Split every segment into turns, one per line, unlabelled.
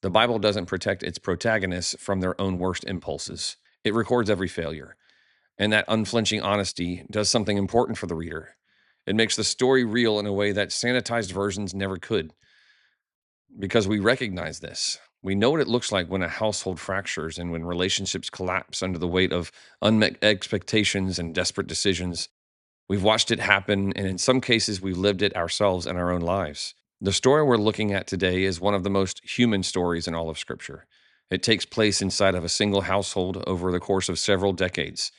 The Bible doesn't protect its protagonists from their own worst impulses. It records every failure. And that unflinching honesty does something important for the reader. It makes the story real in a way that sanitized versions never could. Because we recognize this. We know what it looks like when a household fractures and when relationships collapse under the weight of unmet expectations and desperate decisions. We've watched it happen, and in some cases, we've lived it ourselves in our own lives. The story we're looking at today is one of the most human stories in all of Scripture. It takes place inside of a single household over the course of several decades,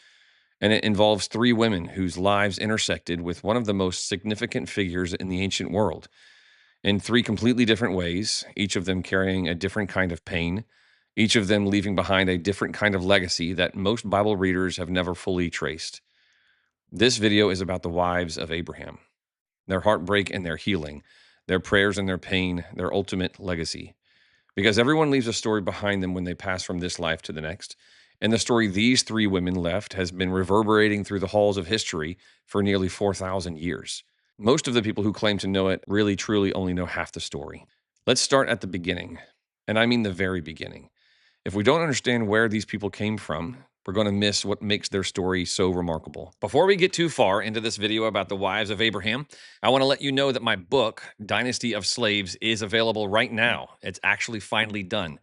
and it involves three women whose lives intersected with one of the most significant figures in the ancient world in three completely different ways, each of them carrying a different kind of pain, each of them leaving behind a different kind of legacy that most Bible readers have never fully traced. This video is about the wives of Abraham, their heartbreak and their healing, their prayers and their pain, their ultimate legacy. Because everyone leaves a story behind them when they pass from this life to the next. And the story these three women left has been reverberating through the halls of history for nearly 4,000 years. Most of the people who claim to know it really truly only know half the story. Let's start at the beginning, and I mean the very beginning. If we don't understand where these people came from, we're going to miss what makes their story so remarkable. Before we get too far into this video about the wives of Abraham, I want to let you know that my book, Dynasty of Slaves, is available right now. It's actually finally done.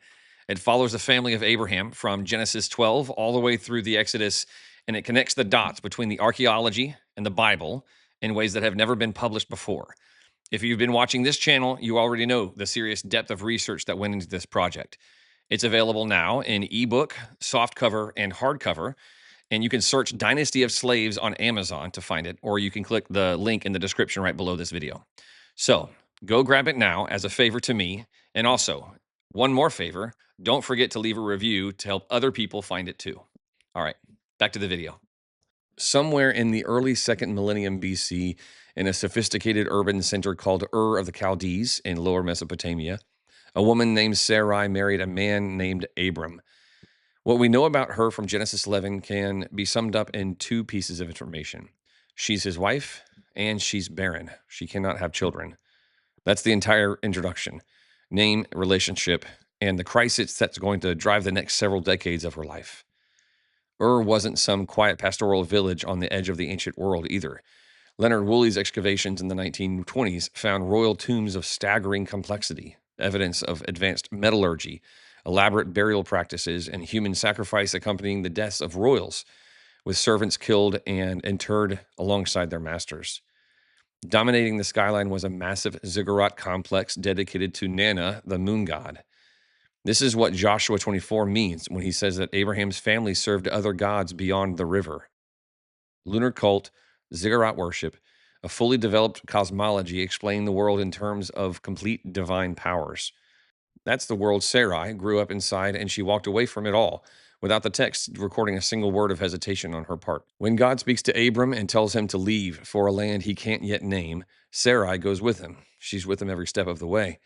It follows the family of Abraham from Genesis 12 all the way through the Exodus, and it connects the dots between the archaeology and the Bible in ways that have never been published before. If you've been watching this channel, you already know the serious depth of research that went into this project. It's available now in ebook, softcover, and hardcover, and you can search Dynasty of Slaves on Amazon to find it, or you can click the link in the description right below this video. So go grab it now as a favor to me, and also, one more favor, don't forget to leave a review to help other people find it too. All right, back to the video. Somewhere in the early second millennium BC, in a sophisticated urban center called Ur of the Chaldees in lower Mesopotamia, a woman named Sarai married a man named Abram. What we know about her from Genesis 11 can be summed up in two pieces of information. She's his wife, and she's barren. She cannot have children. That's the entire introduction. Name, relationship, and the crisis that's going to drive the next several decades of her life. Ur wasn't some quiet pastoral village on the edge of the ancient world either. Leonard Woolley's excavations in the 1920s found royal tombs of staggering complexity, evidence of advanced metallurgy, elaborate burial practices, and human sacrifice accompanying the deaths of royals, with servants killed and interred alongside their masters. Dominating the skyline was a massive ziggurat complex dedicated to Nana, the moon god. This is what Joshua 24 means when he says that Abraham's family served other gods beyond the river. Lunar cult, ziggurat worship, a fully developed cosmology explaining the world in terms of complete divine powers. That's the world Sarai grew up inside, and she walked away from it all, without the text recording a single word of hesitation on her part. When God speaks to Abram and tells him to leave for a land he can't yet name, Sarai goes with him. She's with him every step of the way.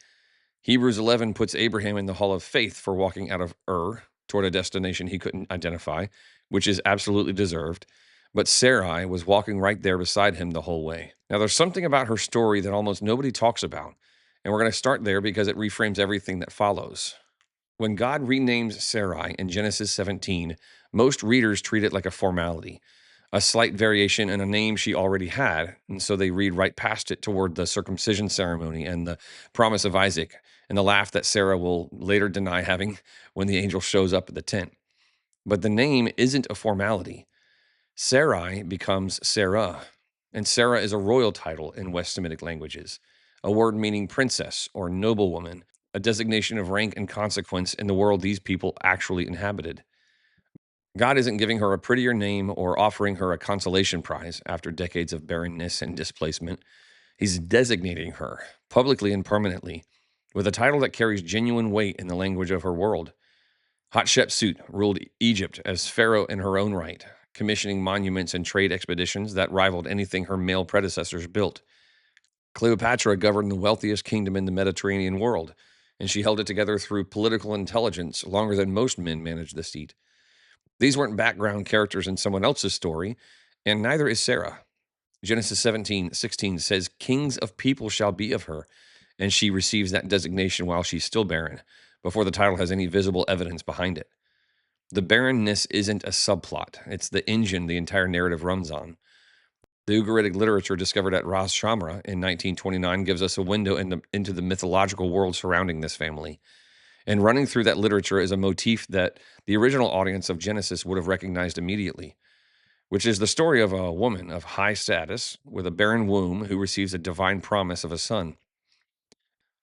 Hebrews 11 puts Abraham in the hall of faith for walking out of Ur toward a destination he couldn't identify, which is absolutely deserved. But Sarai was walking right there beside him the whole way. Now, there's something about her story that almost nobody talks about, and we're going to start there because it reframes everything that follows. When God renames Sarai in Genesis 17, most readers treat it like a formality, a slight variation in a name she already had, and so they read right past it toward the circumcision ceremony and the promise of Isaac and the laugh that Sarah will later deny having when the angel shows up at the tent. But the name isn't a formality. Sarai becomes Sarah, and Sarah is a royal title in West Semitic languages, a word meaning princess or noblewoman, a designation of rank and consequence in the world these people actually inhabited. God isn't giving her a prettier name or offering her a consolation prize after decades of barrenness and displacement. He's designating her, publicly and permanently, with a title that carries genuine weight in the language of her world. Hatshepsut ruled Egypt as pharaoh in her own right, commissioning monuments and trade expeditions that rivaled anything her male predecessors built. Cleopatra governed the wealthiest kingdom in the Mediterranean world, and she held it together through political intelligence longer than most men managed the seat. These weren't background characters in someone else's story, and neither is Sarah. Genesis 17:16 says, "Kings of people shall be of her," and she receives that designation while she's still barren. before the title has any visible evidence behind it. The barrenness isn't a subplot, it's the engine the entire narrative runs on. The Ugaritic literature discovered at Ras Shamra in 1929 gives us a window into the mythological world surrounding this family. And running through that literature is a motif that the original audience of Genesis would have recognized immediately, which is the story of a woman of high status with a barren womb who receives a divine promise of a son.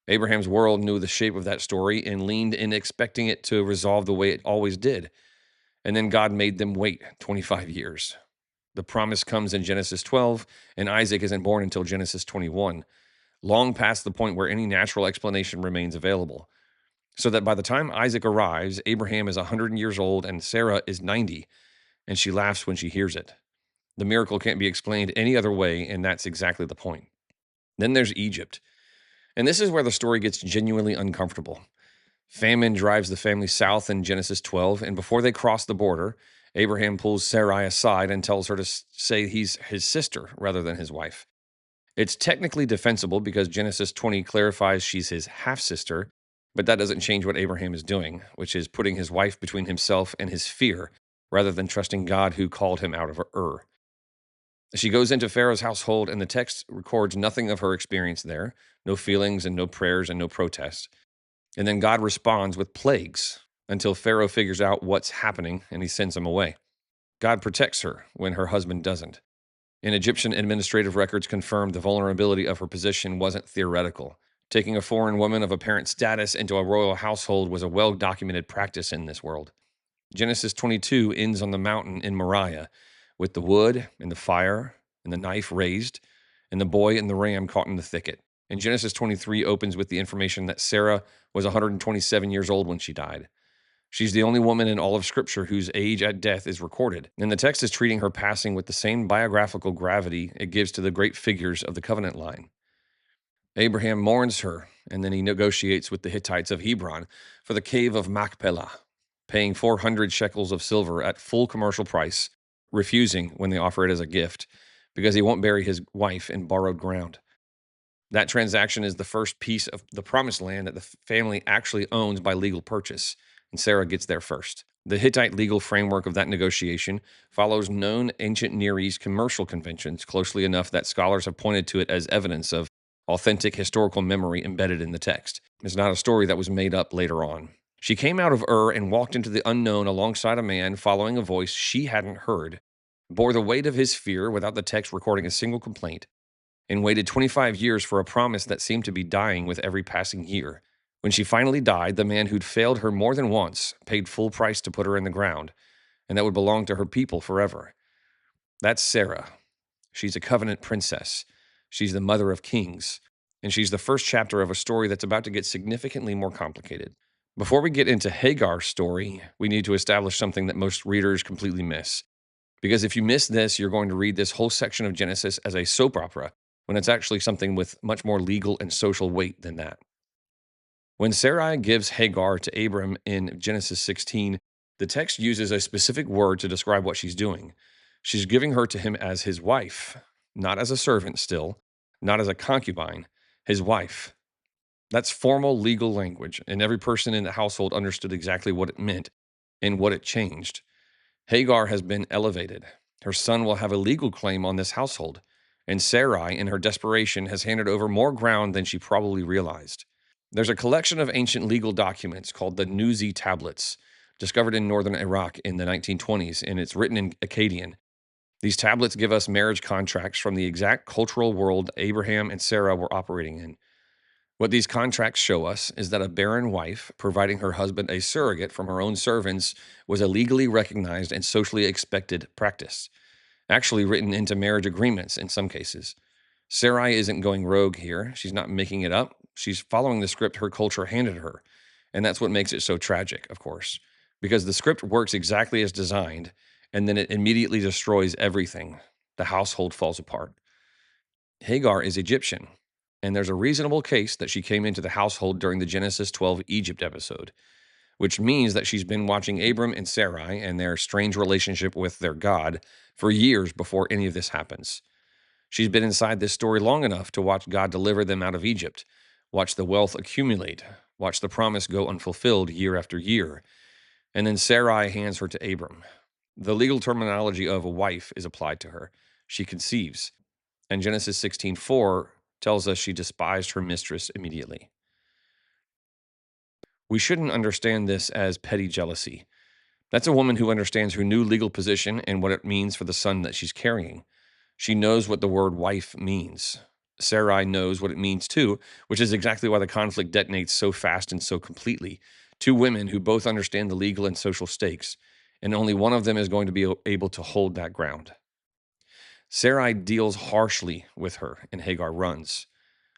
Abraham's world knew the shape of that story and leaned in expecting it to resolve the way it always did. And then God made them wait 25 years. The promise comes in Genesis 12, and Isaac isn't born until Genesis 21, long past the point where any natural explanation remains available. So that by the time Isaac arrives, Abraham is 100 years old and Sarah is 90, and she laughs when she hears it. The miracle can't be explained any other way, and that's exactly the point. Then there's Egypt. And this is where the story gets genuinely uncomfortable. Famine drives the family south in Genesis 12, and before they cross the border, Abraham pulls Sarai aside and tells her to say he's his sister rather than his wife. It's technically defensible because Genesis 20 clarifies she's his half-sister, but that doesn't change what Abraham is doing, which is putting his wife between himself and his fear, rather than trusting God who called him out of Ur. She goes into Pharaoh's household, and the text records nothing of her experience there, no feelings and no prayers and no protests. And then God responds with plagues until Pharaoh figures out what's happening and he sends him away. God protects her when her husband doesn't. And Egyptian administrative records confirm the vulnerability of her position wasn't theoretical. Taking a foreign woman of apparent status into a royal household was a well-documented practice in this world. Genesis 22 ends on the mountain in Moriah, with the wood and the fire and the knife raised, and the boy and the ram caught in the thicket. And Genesis 23 opens with the information that Sarah was 127 years old when she died. She's the only woman in all of Scripture whose age at death is recorded, and the text is treating her passing with the same biographical gravity it gives to the great figures of the covenant line. Abraham mourns her, and then he negotiates with the Hittites of Hebron for the cave of Machpelah, paying 400 shekels of silver at full commercial price, refusing when they offer it as a gift, because he won't bury his wife in borrowed ground. That transaction is the first piece of the promised land that the family actually owns by legal purchase, and Sarah gets there first. The Hittite legal framework of that negotiation follows known ancient Near East commercial conventions closely enough that scholars have pointed to it as evidence of authentic historical memory embedded in the text. It's not a story that was made up later on. She came out of Ur and walked into the unknown alongside a man following a voice she hadn't heard, bore the weight of his fear without the text recording a single complaint, and waited 25 years for a promise that seemed to be dying with every passing year. When she finally died, the man who'd failed her more than once paid full price to put her in the ground, and that would belong to her people forever. That's Sarah. She's a covenant princess. She's the mother of kings, and she's the first chapter of a story that's about to get significantly more complicated. Before we get into Hagar's story, we need to establish something that most readers completely miss. Because if you miss this, you're going to read this whole section of Genesis as a soap opera, when it's actually something with much more legal and social weight than that. When Sarai gives Hagar to Abram in Genesis 16, the text uses a specific word to describe what she's doing. She's giving her to him as his wife, not as a servant still, not as a concubine, his wife. That's formal legal language, and every person in the household understood exactly what it meant and what it changed. Hagar has been elevated. Her son will have a legal claim on this household, and Sarai, in her desperation, has handed over more ground than she probably realized. There's a collection of ancient legal documents called the Nuzi tablets, discovered in northern Iraq in the 1920s, and it's written in Akkadian. These tablets give us marriage contracts from the exact cultural world Abraham and Sarah were operating in. What these contracts show us is that a barren wife providing her husband a surrogate from her own servants was a legally recognized and socially expected practice, actually written into marriage agreements in some cases. Sarai isn't going rogue here. She's not making it up. She's following the script her culture handed her. And that's what makes it so tragic, of course, because the script works exactly as designed, and then it immediately destroys everything. The household falls apart. Hagar is Egyptian, and there's a reasonable case that she came into the household during the Genesis 12 Egypt episode, which means that she's been watching Abram and Sarai and their strange relationship with their God for years before any of this happens. She's been inside this story long enough to watch God deliver them out of Egypt, watch the wealth accumulate, Watch the promise go unfulfilled year after year. And then Sarai hands her to Abram. The legal terminology of a wife is applied to her. She conceives. And Genesis 16:4 tells us she despised her mistress immediately. We shouldn't understand this as petty jealousy. That's a woman who understands her new legal position and what it means for the son that she's carrying. She knows what the word wife means. Sarai knows what it means too, which is exactly why the conflict detonates so fast and so completely. Two women who both understand the legal and social stakes, and only one of them is going to be able to hold that ground. Sarai deals harshly with her, and Hagar runs.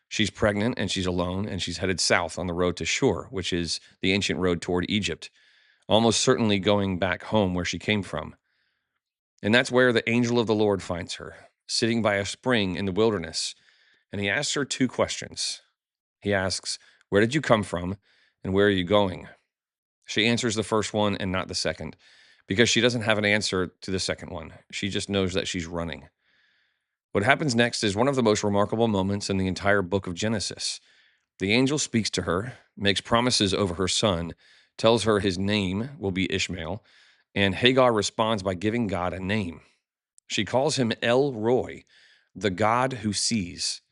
She's pregnant and she's alone, and she's headed south on the road to Shur, which is the ancient road toward Egypt, almost certainly going back home where she came from. And that's where the angel of the Lord finds her, sitting by a spring in the wilderness. And he asks her two questions. He asks, "Where did you come from, and where are you going?" She answers the first one and not the second, because she doesn't have an answer to the second one. She just knows that she's running. What happens next is one of the most remarkable moments in the entire book of Genesis. The angel speaks to her, makes promises over her son, tells her his name will be Ishmael, and Hagar responds by giving God a name. She calls him El Roy, the God who sees,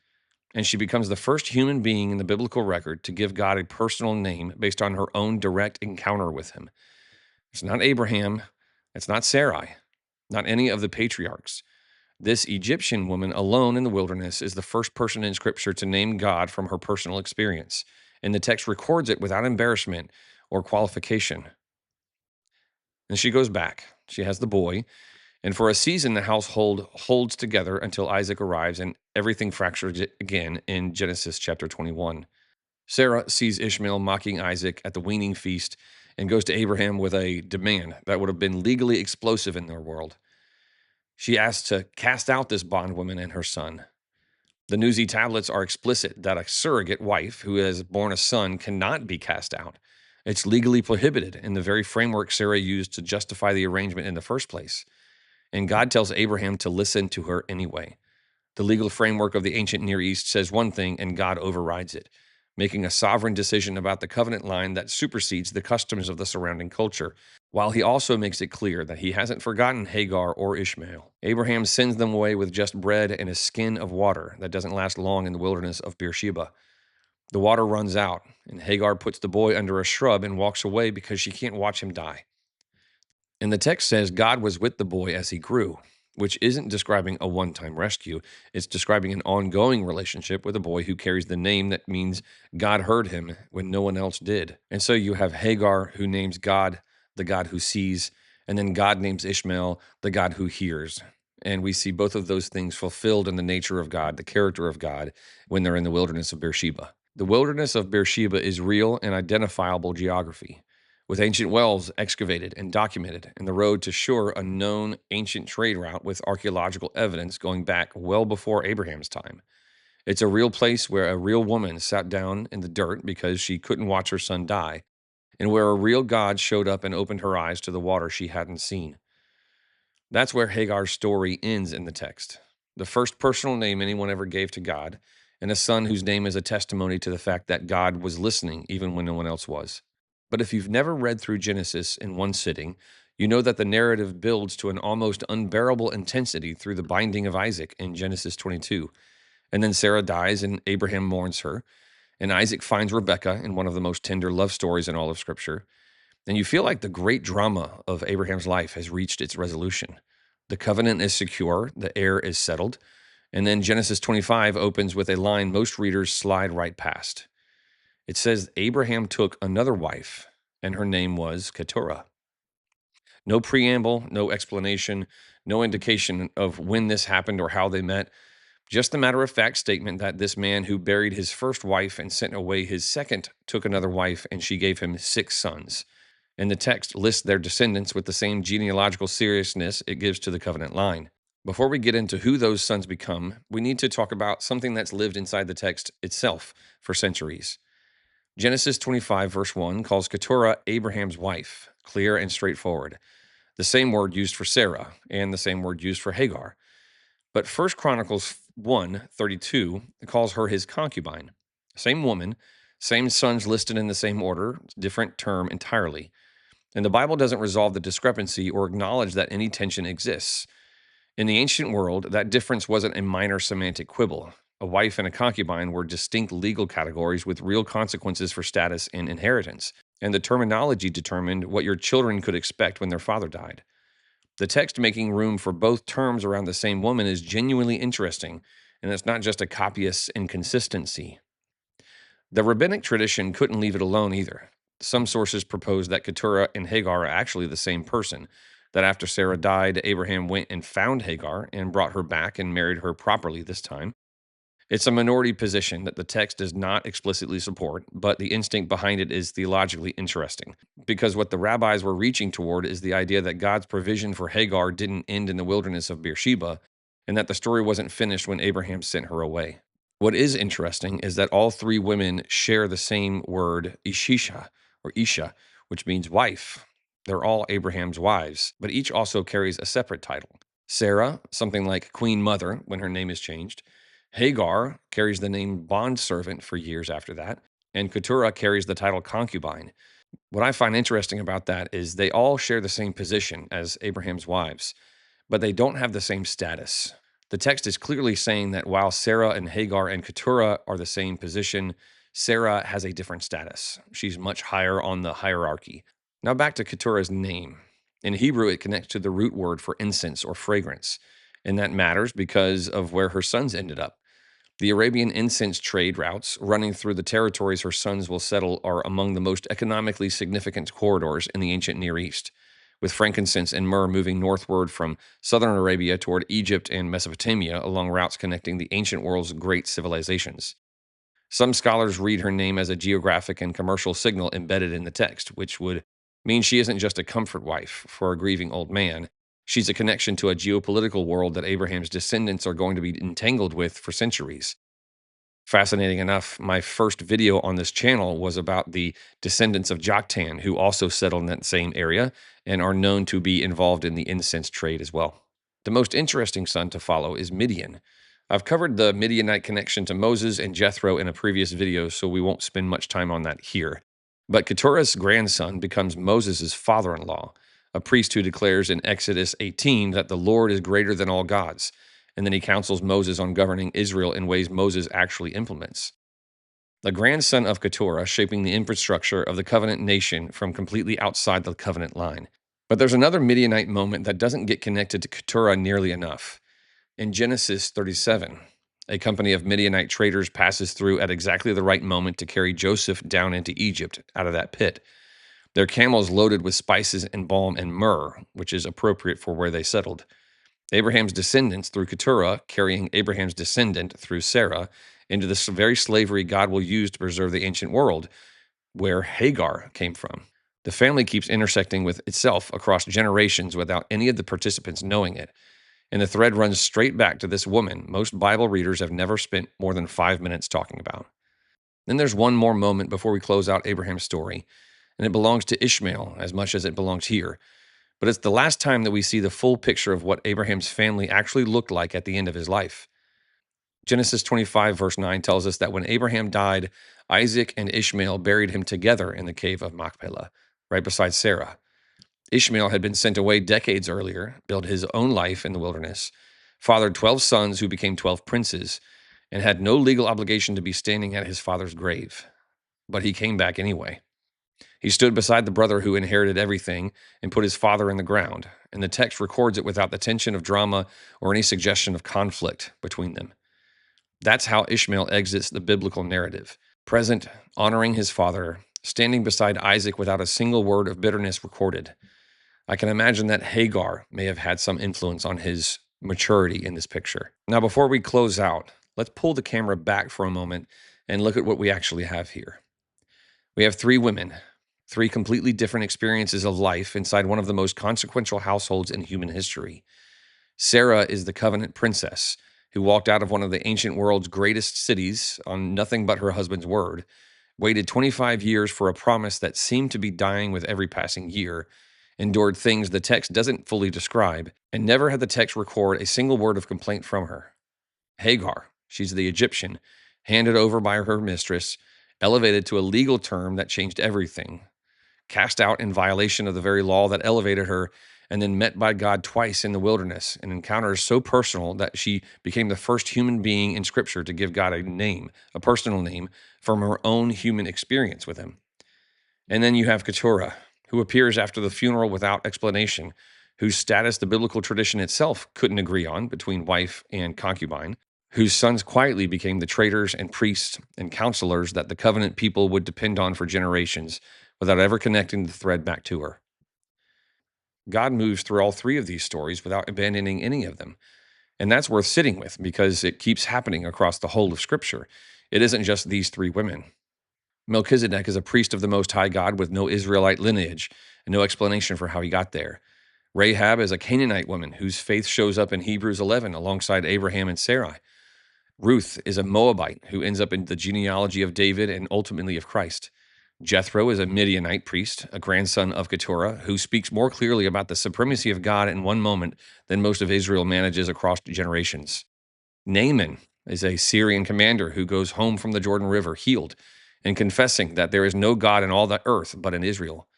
and she becomes the first human being in the biblical record to give God a personal name based on her own direct encounter with him. It's not Abraham, it's not Sarai, not any of the patriarchs. This Egyptian woman alone in the wilderness is the first person in Scripture to name God from her personal experience, and the text records it without embarrassment or qualification. And she goes back. She has the boy, and for a season, the household holds together until Isaac arrives and everything fractures again in Genesis chapter 21. Sarah sees Ishmael mocking Isaac at the weaning feast and goes to Abraham with a demand that would have been legally explosive in their world. She asks to cast out this bondwoman and her son. The Nuzi tablets are explicit that a surrogate wife who has born a son cannot be cast out. It's legally prohibited in the very framework Sarah used to justify the arrangement in the first place. And God tells Abraham to listen to her anyway. The legal framework of the ancient Near East says one thing and God overrides it, making a sovereign decision about the covenant line that supersedes the customs of the surrounding culture, while he also makes it clear that he hasn't forgotten Hagar or Ishmael. Abraham sends them away with just bread and a skin of water that doesn't last long in the wilderness of Beersheba. The water runs out, and Hagar puts the boy under a shrub and walks away because she can't watch him die. And the text says God was with the boy as he grew, which isn't describing a one-time rescue. It's describing an ongoing relationship with a boy who carries the name that means God heard him when no one else did. And so you have Hagar, who names God the God who sees, and then God names Ishmael the God who hears. And we see both of those things fulfilled in the nature of God, the character of God, when they're in the wilderness of Beersheba. The wilderness of Beersheba is real and identifiable geography, with ancient wells excavated and documented, and the road to Shur a known ancient trade route with archaeological evidence going back well before Abraham's time. It's a real place where a real woman sat down in the dirt because she couldn't watch her son die, and where a real God showed up and opened her eyes to the water she hadn't seen. That's where Hagar's story ends in the text. The first personal name anyone ever gave to God, and a son whose name is a testimony to the fact that God was listening even when no one else was. But if you've never read through Genesis in one sitting, you know that the narrative builds to an almost unbearable intensity through the binding of Isaac in Genesis 22. And then Sarah dies and Abraham mourns her, and Isaac finds Rebekah in one of the most tender love stories in all of Scripture. And you feel like the great drama of Abraham's life has reached its resolution. The covenant is secure, the heir is settled, and then Genesis 25 opens with a line most readers slide right past. It says Abraham took another wife, and her name was Keturah. No preamble, no explanation, no indication of when this happened or how they met. Just the matter of fact statement that this man who buried his first wife and sent away his second took another wife, and she gave him 6 sons. And the text lists their descendants with the same genealogical seriousness it gives to the covenant line. Before we get into who those sons become, we need to talk about something that's lived inside the text itself for centuries. Genesis 25, verse 1 calls Keturah Abraham's wife, clear and straightforward. The same word used for Sarah and the same word used for Hagar. But 1 Chronicles 1:32 calls her his concubine. Same woman, Same sons listed in the same order, different term entirely. And the Bible doesn't resolve the discrepancy or acknowledge that any tension exists. In the ancient world, that difference wasn't a minor semantic quibble. A wife and a concubine were distinct legal categories with real consequences for status and inheritance. And the terminology determined what your children could expect when their father died. The text making room for both terms around the same woman is genuinely interesting, and it's not just a copyist's inconsistency. The rabbinic tradition couldn't leave it alone either. Some sources propose that Keturah and Hagar are actually the same person, that after Sarah died, Abraham went and found Hagar and brought her back and married her properly this time. It's a minority position that the text does not explicitly support, but the instinct behind it is theologically interesting, because what the rabbis were reaching toward is the idea that God's provision for Hagar didn't end in the wilderness of Beersheba, and that the story wasn't finished when Abraham sent her away. What is interesting is that all three women share the same word, Ishisha, or Isha, which means wife. They're all Abraham's wives, but each also carries a separate title. Sarah, something like Queen Mother when her name is changed. Hagar carries the name bondservant for years after that, and Keturah carries the title concubine. What I find interesting about that is they all share the same position as Abraham's wives, but they don't have the same status. The text is clearly saying that while Sarah and Hagar and Keturah are the same position, Sarah has a different status. She's much higher on the hierarchy. Now back to Keturah's name. In Hebrew, it connects to the root word for incense or fragrance, and that matters because of where her sons ended up. The Arabian incense trade routes running through the territories her sons will settle are among the most economically significant corridors in the ancient Near East, with frankincense and myrrh moving northward from southern Arabia toward Egypt and Mesopotamia along routes connecting the ancient world's great civilizations. Some scholars read her name as a geographic and commercial signal embedded in the text, which would mean she isn't just a comfort wife for a grieving old man. She's a connection to a geopolitical world that Abraham's descendants are going to be entangled with for centuries. Fascinating enough, my first video on this channel was about the descendants of Joktan, who also settled in that same area and are known to be involved in the incense trade as well. The most interesting son to follow is Midian. I've covered the Midianite connection to Moses and Jethro in a previous video, so we won't spend much time on that here. But Keturah's grandson becomes Moses' father-in-law, a priest who declares in Exodus 18 that the Lord is greater than all gods, and then he counsels Moses on governing Israel in ways Moses actually implements. The grandson of Keturah shaping the infrastructure of the covenant nation from completely outside the covenant line. But there's another Midianite moment that doesn't get connected to Keturah nearly enough. In Genesis 37, a company of Midianite traders passes through at exactly the right moment to carry Joseph down into Egypt out of that pit. Their camels loaded with spices and balm and myrrh, which is appropriate for where they settled. Abraham's descendants through Keturah, carrying Abraham's descendant through Sarah into this very slavery God will use to preserve the ancient world, where Hagar came from. The family keeps intersecting with itself across generations without any of the participants knowing it. And the thread runs straight back to this woman most Bible readers have never spent more than 5 minutes talking about. Then there's one more moment before we close out Abraham's story, and it belongs to Ishmael as much as it belongs here. But it's the last time that we see the full picture of what Abraham's family actually looked like at the end of his life. Genesis 25, verse 9 tells us that when Abraham died, Isaac and Ishmael buried him together in the cave of Machpelah, right beside Sarah. Ishmael had been sent away decades earlier, built his own life in the wilderness, fathered 12 sons who became 12 princes, and had no legal obligation to be standing at his father's grave. But he came back anyway. He stood beside the brother who inherited everything and put his father in the ground, and the text records it without the tension of drama or any suggestion of conflict between them. That's how Ishmael exits the biblical narrative. Present, honoring his father, standing beside Isaac without a single word of bitterness recorded. I can imagine that Hagar may have had some influence on his maturity in this picture. Now, before we close out, let's pull the camera back for a moment and look at what we actually have here. We have three women, three completely different experiences of life inside one of the most consequential households in human history. Sarah is the covenant princess who walked out of one of the ancient world's greatest cities on nothing but her husband's word, waited 25 years for a promise that seemed to be dying with every passing year, endured things the text doesn't fully describe, and never had the text record a single word of complaint from her. Hagar, she's the Egyptian, handed over by her mistress, elevated to a legal term that changed everything, cast out in violation of the very law that elevated her, and then met by God twice in the wilderness, an encounter so personal that she became the first human being in Scripture to give God a name, a personal name, from her own human experience with him. And then you have Keturah, who appears after the funeral without explanation, whose status the biblical tradition itself couldn't agree on between wife and concubine, whose sons quietly became the traders and priests and counselors that the covenant people would depend on for generations without ever connecting the thread back to her. God moves through all three of these stories without abandoning any of them. And that's worth sitting with because it keeps happening across the whole of Scripture. It isn't just these three women. Melchizedek is a priest of the Most High God with no Israelite lineage and no explanation for how he got there. Rahab is a Canaanite woman whose faith shows up in Hebrews 11 alongside Abraham and Sarai. Ruth is a Moabite who ends up in the genealogy of David and ultimately of Christ. Jethro is a Midianite priest, a grandson of Keturah, who speaks more clearly about the supremacy of God in one moment than most of Israel manages across generations. Naaman is a Syrian commander who goes home from the Jordan River healed and confessing that there is no God in all the earth but in Israel.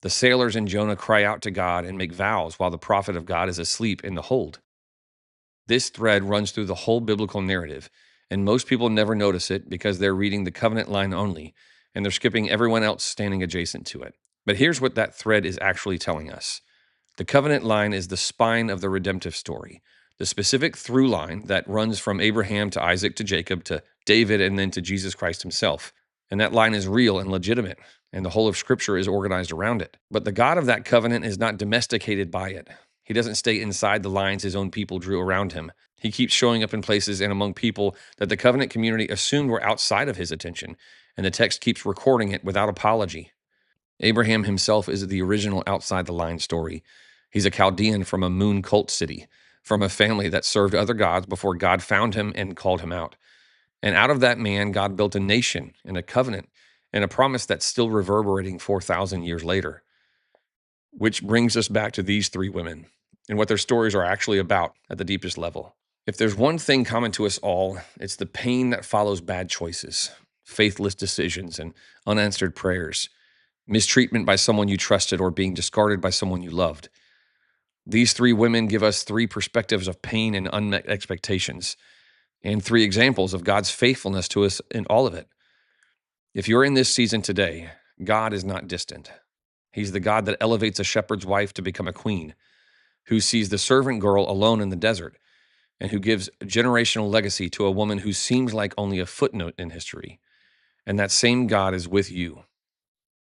The sailors in Jonah cry out to God and make vows while the prophet of God is asleep in the hold. This thread runs through the whole biblical narrative, and most people never notice it because they're reading the covenant line only, and they're skipping everyone else standing adjacent to it. But here's what that thread is actually telling us. The covenant line is the spine of the redemptive story, the specific through line that runs from Abraham to Isaac to Jacob to David and then to Jesus Christ himself. And that line is real and legitimate, and the whole of Scripture is organized around it. But the God of that covenant is not domesticated by it. He doesn't stay inside the lines his own people drew around him. He keeps showing up in places and among people that the covenant community assumed were outside of his attention, and the text keeps recording it without apology. Abraham himself is the original outside the line story. He's a Chaldean from a moon cult city, from a family that served other gods before God found him and called him out. And out of that man, God built a nation and a covenant and a promise that's still reverberating 4,000 years later. Which brings us back to these three women and what their stories are actually about at the deepest level. If there's one thing common to us all, it's the pain that follows bad choices, faithless decisions, and unanswered prayers, mistreatment by someone you trusted, or being discarded by someone you loved. These three women give us three perspectives of pain and unmet expectations, and three examples of God's faithfulness to us in all of it. If you're in this season today, God is not distant. He's the God that elevates a shepherd's wife to become a queen, who sees the servant girl alone in the desert, and who gives generational legacy to a woman who seems like only a footnote in history. And that same God is with you